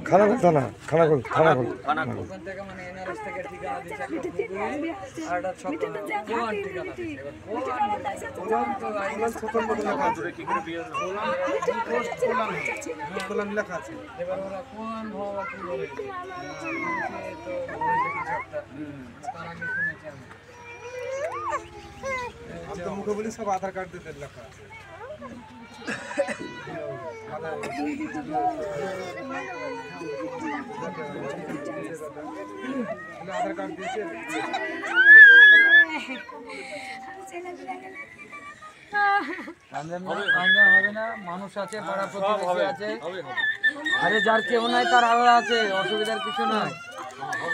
খানা করতো না, খানা কর মুখে বলি সব আধার কার্ড দিতে লেখা আছে। আধার কার্ড দিয়েছে হবে না, মানুষ আছে, পাড়া প্রতিবেশী আছে, আরে যার কেউ নাই তার আল্লাহ আছে, অসুবিধার কিছু নাই।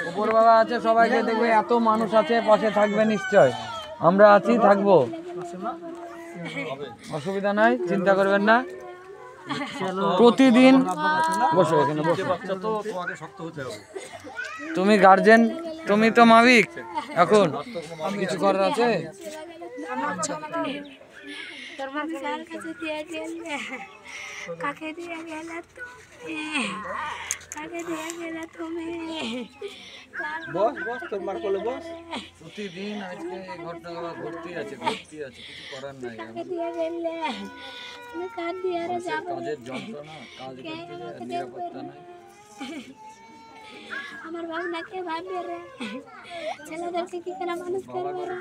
উপর বাবা আছে, সবাইকে দেখবে, এত মানুষ আছে, পাশে থাকবে নিশ্চয়। আমরা আছি, থাকবো, অসুবিধা নাই, চিন্তা করবেন না। প্রতিদিন বসো, এখানে বসো। তুমি গার্জেন, তুমি তো মালিক, এখন কিছু করার আছে? কাকে দিয়ে গেলে তুমি প্রতিদিন আজকে এই ঘটনা ঘটতেই আছে, কিছু করার নাই। কাজের যন্ত্রণা, কাজ করতে নিরাপত্তা নাই। আমার ভাবনাকে ভাববে রে, ছেলেদেরকে কি করে মানুষ করবে রে,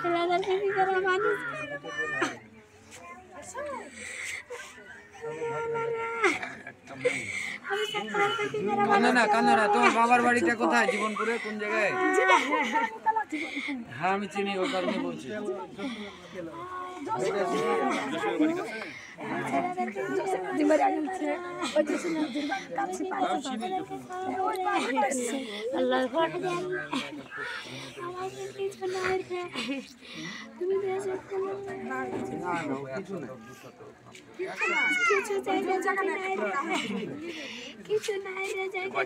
ছেলেদেরকে কি করে মানুষ কান্দে না। তোমার বাবার বাড়িটা কোথায়? জীবনপুরে কোন জায়গায়? হ্যাঁ আমি চিনি, ওই কারণে বলছি। কিছু নাই রে জায়গা